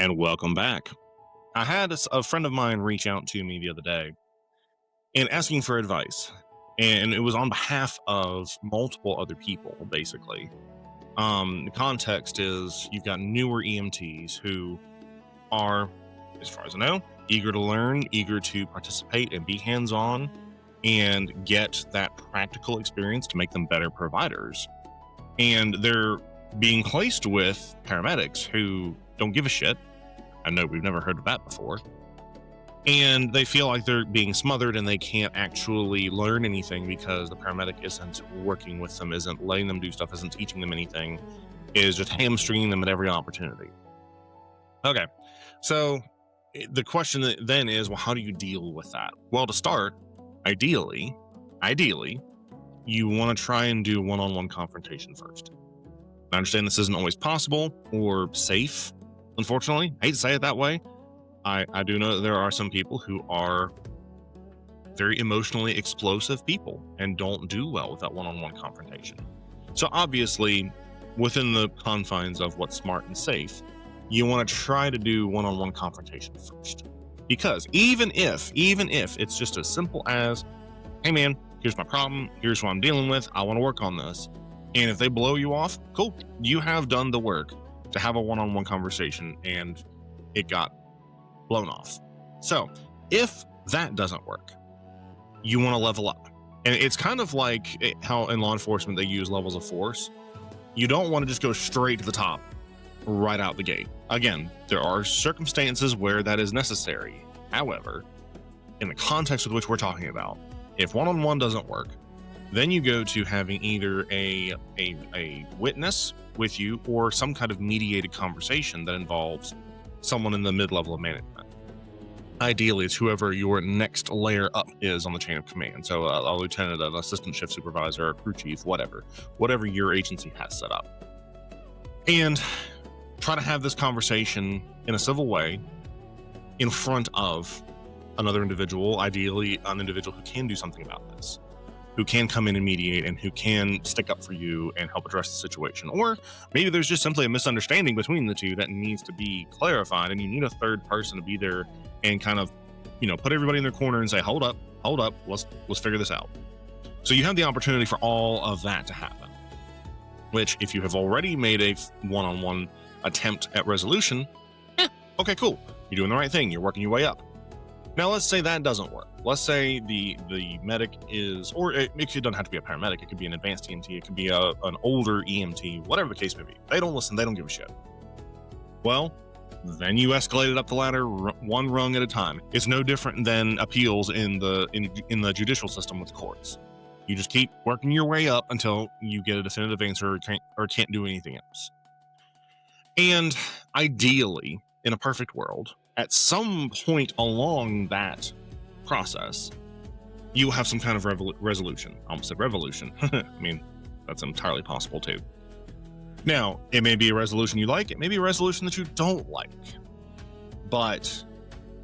And welcome back. I had a friend of mine reach out to me the other day and asking for advice. And it was on behalf of multiple other people, basically. The context is you've got newer EMTs who are, as far as I know, eager to learn, eager to participate and be hands-on and get that practical experience to make them better providers. And they're being placed with paramedics who don't give a shit. I know we've never heard of that before. And they feel like they're being smothered and they can't actually learn anything because the paramedic isn't working with them, isn't letting them do stuff, isn't teaching them anything, is just hamstringing them at every opportunity. Okay, so the question then is, well, how do you deal with that? Well, to start, ideally, you want to try and do one-on-one confrontation first. I understand this isn't always possible or safe, unfortunately. I hate to say it that way. I do know that there are some people who are very emotionally explosive people and don't do well with that one-on-one confrontation. So obviously, within the confines of what's smart and safe, you want to try to do one-on-one confrontation first. Because even if it's just as simple as, hey man, here's my problem, here's what I'm dealing with, I want to work on this. And if they blow you off, cool, you have done the work to have a one-on-one conversation and it got blown off. So if that doesn't work, you want to level up. And it's kind of like how in law enforcement they use levels of force. You don't want to just go straight to the top right out the gate. Again, there are circumstances where that is necessary. However, in the context with which we're talking about, if one-on-one doesn't work, then you go to having either a witness with you or some kind of mediated conversation that involves someone in the mid-level of management. Ideally, it's whoever your next layer up is on the chain of command. So a lieutenant, an assistant shift supervisor, a crew chief, whatever your agency has set up. And try to have this conversation in a civil way in front of another individual, ideally an individual who can do something about this, who can come in and mediate and who can stick up for you and help address the situation. Or maybe there's just simply a misunderstanding between the two that needs to be clarified and you need a third person to be there and kind of, put everybody in their corner and say, hold up, let's figure this out. So you have the opportunity for all of that to happen, which if you have already made a one-on-one attempt at resolution, okay, cool. You're doing the right thing. You're working your way up. Now, let's say that doesn't work. Let's say the medic is, or it doesn't have to be a paramedic. It could be an advanced EMT. It could be an older EMT, whatever the case may be. They don't listen. They don't give a shit. Well, then you escalate it up the ladder one rung at a time. It's no different than appeals in the judicial system with courts. You just keep working your way up until you get a definitive answer or can't do anything else. And ideally, in a perfect world, at some point along that process, you have some kind of resolution. I almost said revolution. I mean, that's entirely possible too. Now, it may be a resolution you like, it may be a resolution that you don't like, but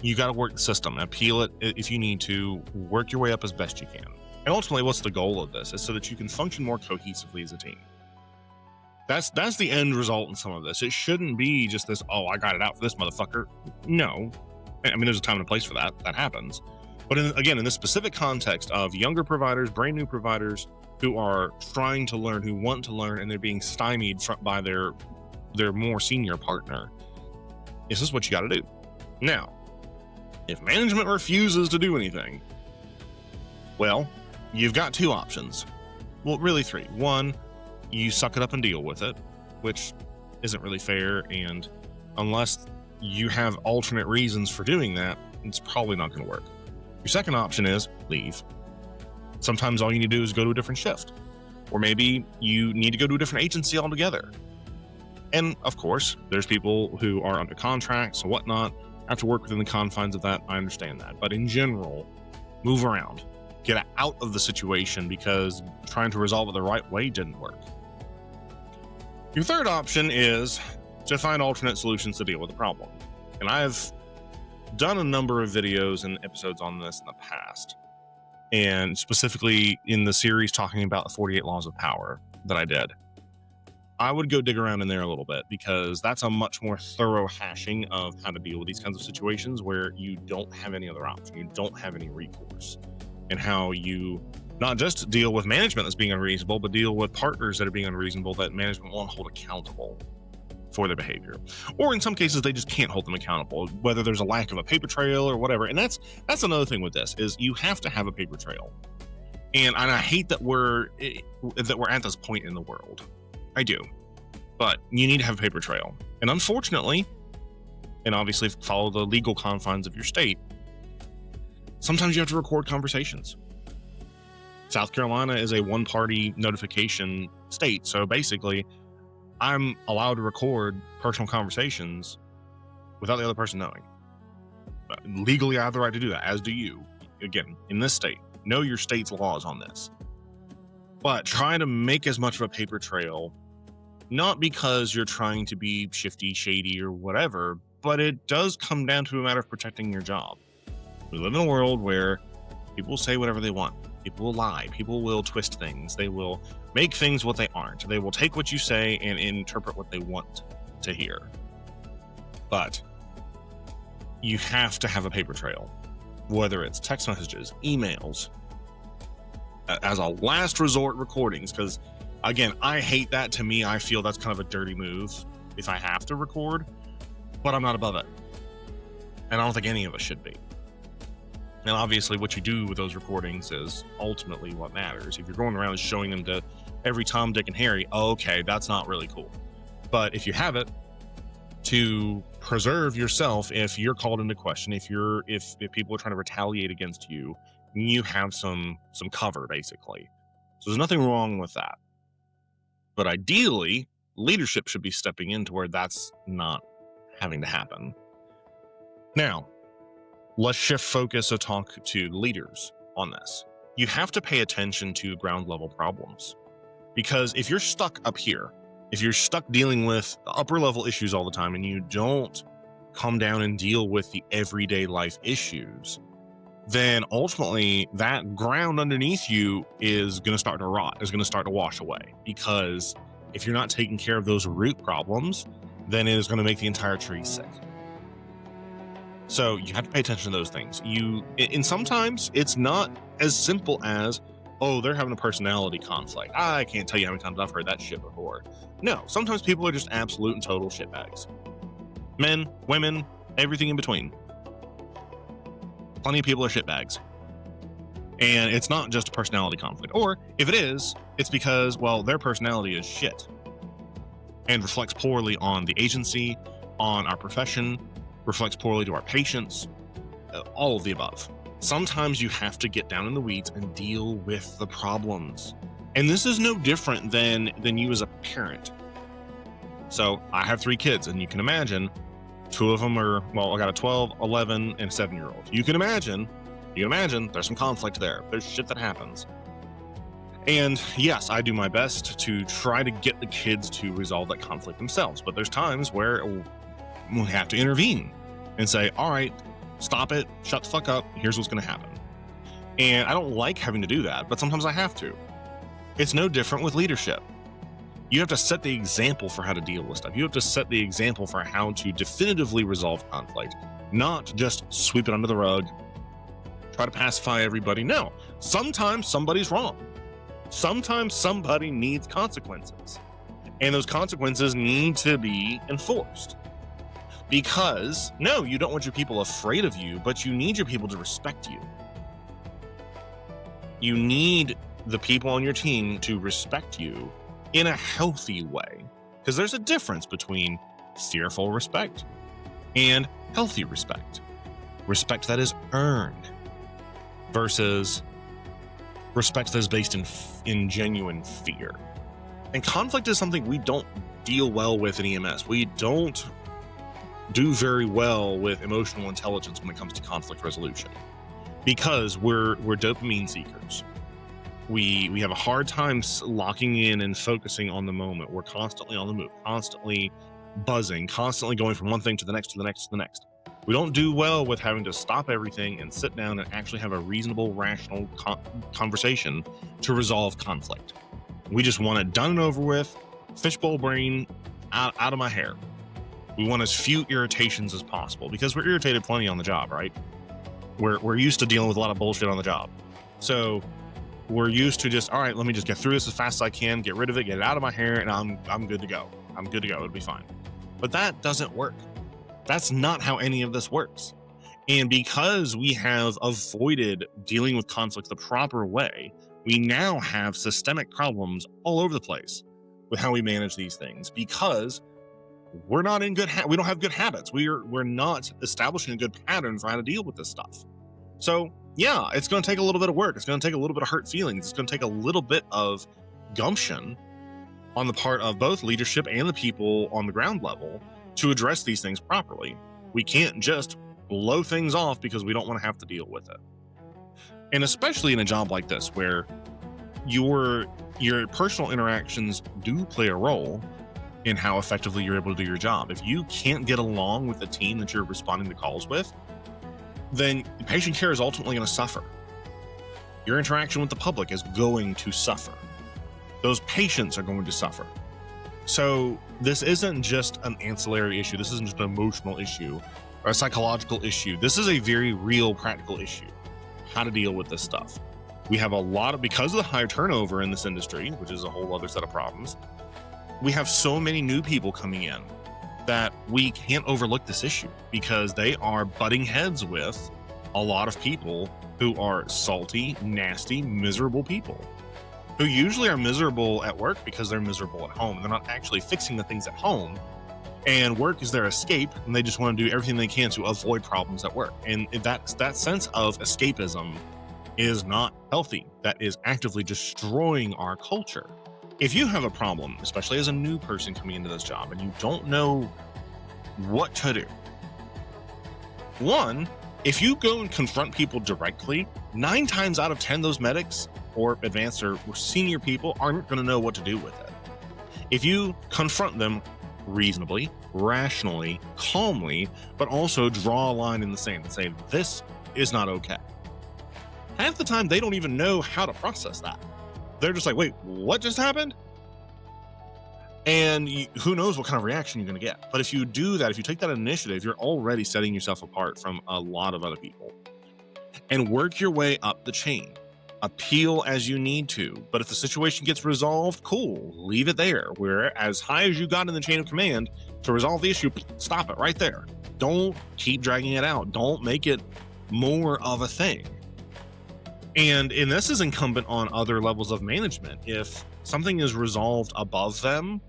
you got to work the system, appeal it if you need to, work your way up as best you can. And ultimately, what's the goal of this? Is so that you can function more cohesively as a team. That's the end result in some of this. It shouldn't be just this, oh, I got it out for this motherfucker. No. I mean, there's a time and a place for that. That happens. But in this specific context of younger providers, brand new providers who are trying to learn, who want to learn, and they're being stymied by their more senior partner, this is what you got to do. Now, if management refuses to do anything, well, you've got two options. Well, really three. One, you suck it up and deal with it, which isn't really fair, and unless you have alternate reasons for doing that, it's probably not going to work. Your second option is leave. Sometimes all you need to do is go to a different shift, or maybe you need to go to a different agency altogether. And of course, there's people who are under contracts and whatnot, have to work within the confines of that. I understand that, but in general, move around, get out of the situation because trying to resolve it the right way didn't work. Your third option is to find alternate solutions to deal with the problem. And I've done a number of videos and episodes on this in the past, and specifically in the series talking about the 48 laws of power that I did. I would go dig around in there a little bit, because that's a much more thorough hashing of how to deal with these kinds of situations where you don't have any other option, you don't have any recourse, and how you not just deal with management that's being unreasonable, but deal with partners that are being unreasonable that management won't hold accountable for their behavior. Or in some cases, they just can't hold them accountable, whether there's a lack of a paper trail or whatever. And that's another thing with this, is you have to have a paper trail. And I hate that we're at this point in the world. I do. But you need to have a paper trail. And unfortunately, and obviously follow the legal confines of your state, sometimes you have to record conversations. South Carolina is a one-party notification state. So basically, I'm allowed to record personal conversations without the other person knowing. Legally, I have the right to do that, as do you. Again, in this state, know your state's laws on this. But try to make as much of a paper trail, not because you're trying to be shifty, shady, or whatever, but it does come down to a matter of protecting your job. We live in a world where people say whatever they want. People will lie. People will twist things. They will make things what they aren't. They will take what you say and interpret what they want to hear. But you have to have a paper trail, whether it's text messages, emails, as a last resort, recordings. Because again, I hate that. To me, I feel that's kind of a dirty move if I have to record, but I'm not above it. And I don't think any of us should be. And obviously what you do with those recordings is ultimately what matters. If you're going around and showing them to every Tom, Dick, and Harry, okay, that's not really cool. But if you have it to preserve yourself, if you're called into question, if people are trying to retaliate against you, you have some cover, basically. So there's nothing wrong with that. But ideally, leadership should be stepping in to where that's not having to happen. Now, let's shift focus or talk to leaders on this. You have to pay attention to ground level problems, because if you're stuck up here, if you're stuck dealing with upper level issues all the time and you don't come down and deal with the everyday life issues, then ultimately that ground underneath you is going to start to rot, is going to start to wash away. Because if you're not taking care of those root problems, then it is going to make the entire tree sick. So you have to pay attention to those things. And sometimes it's not as simple as, oh, they're having a personality conflict. I can't tell you how many times I've heard that shit before. No, sometimes people are just absolute and total shitbags. Men, women, everything in between. Plenty of people are shitbags. And it's not just a personality conflict. Or if it is, it's because, well, their personality is shit and reflects poorly on the agency, on our profession, reflects poorly to our patients, all of the above. Sometimes you have to get down in the weeds and deal with the problems. And this is no different than you as a parent. So I have 3 kids, and you can imagine 2 of them are, well, I got a 12, 11, and 7-year-old. You can imagine there's some conflict there. There's shit that happens. And yes, I do my best to try to get the kids to resolve that conflict themselves. But there's times where we have to intervene and say, all right, stop it, shut the fuck up, here's what's going to happen. And I don't like having to do that, but sometimes I have to. It's no different with leadership. You have to set the example for how to deal with stuff. You have to set the example for how to definitively resolve conflict, not just sweep it under the rug, try to pacify everybody. No, sometimes somebody's wrong. Sometimes somebody needs consequences, and those consequences need to be enforced. Because, no, you don't want your people afraid of you, but you need your people to respect you. You need the people on your team to respect you in a healthy way. Because there's a difference between fearful respect and healthy respect. Respect that is earned versus respect that is based in genuine fear. And conflict is something we don't deal well with in EMS. We don't do very well with emotional intelligence when it comes to conflict resolution, because we're dopamine seekers. We have a hard time locking in and focusing on the moment. We're constantly on the move, constantly buzzing, constantly going from one thing to the next, to the next, to the next. We don't do well with having to stop everything and sit down and actually have a reasonable, rational conversation to resolve conflict. We just want it done and over with, fishbowl brain out of my hair. We want as few irritations as possible because we're irritated plenty on the job, right? We're used to dealing with a lot of bullshit on the job. So we're used to just, all right, let me just get through this as fast as I can, get rid of it, get it out of my hair, and I'm good to go. I'm good to go. It'll be fine. But that doesn't work. That's not how any of this works. And because we have avoided dealing with conflict the proper way, we now have systemic problems all over the place with how we manage these things because we're not in good we don't have good habits. We're not establishing a good pattern for how to deal with this stuff. So yeah, it's going to take a little bit of work. It's going to take a little bit of hurt feelings. It's going to take a little bit of gumption on the part of both leadership and the people on the ground level to address these things properly. We can't just blow things off because we don't want to have to deal with it. And especially in a job like this where your personal interactions do play a role in how effectively you're able to do your job. If you can't get along with the team that you're responding to calls with, then patient care is ultimately going to suffer. Your interaction with the public is going to suffer. Those patients are going to suffer. So this isn't just an ancillary issue. This isn't just an emotional issue or a psychological issue. This is a very real practical issue. How to deal with this stuff. We have a lot of, because of the high turnover in this industry, which is a whole other set of problems, we have so many new people coming in that we can't overlook this issue because they are butting heads with a lot of people who are salty, nasty, miserable people who usually are miserable at work because they're miserable at home. They're not actually fixing the things at home, and work is their escape, and they just want to do everything they can to avoid problems at work. And that sense of escapism is not healthy. That is actively destroying our culture. If you have a problem, especially as a new person coming into this job, and you don't know what to do, one, if you go and confront people directly, 9 times out of 10, those medics or advanced or senior people aren't going to know what to do with it. If you confront them reasonably, rationally, calmly, but also draw a line in the sand and say, this is not okay. Half the time, they don't even know how to process that. They're just like, wait, what just happened? And who knows what kind of reaction you're going to get. But if you do that, if you take that initiative, you're already setting yourself apart from a lot of other people. And work your way up the chain. Appeal as you need to. But if the situation gets resolved, cool, leave it there. Where as high as you got in the chain of command to resolve the issue, stop it right there. Don't keep dragging it out. Don't make it more of a thing. And this is incumbent on other levels of management. If something is resolved above them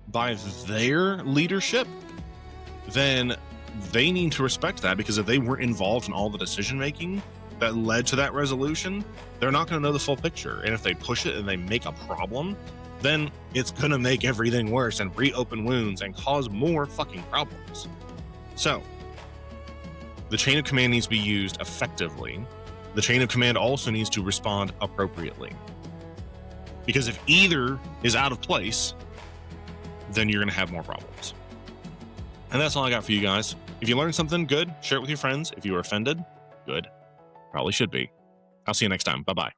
by their leadership, then they need to respect that, because if they weren't involved in all the decision making that led to that resolution, they're not going to know the full picture. And if they push it and they make a problem, then it's going to make everything worse and reopen wounds and cause more fucking problems. So the chain of command needs to be used effectively. The chain of command also needs to respond appropriately. Because if either is out of place, then you're going to have more problems. And that's all I got for you guys. If you learned something, good. Share it with your friends. If you were offended, good. Probably should be. I'll see you next time. Bye-bye.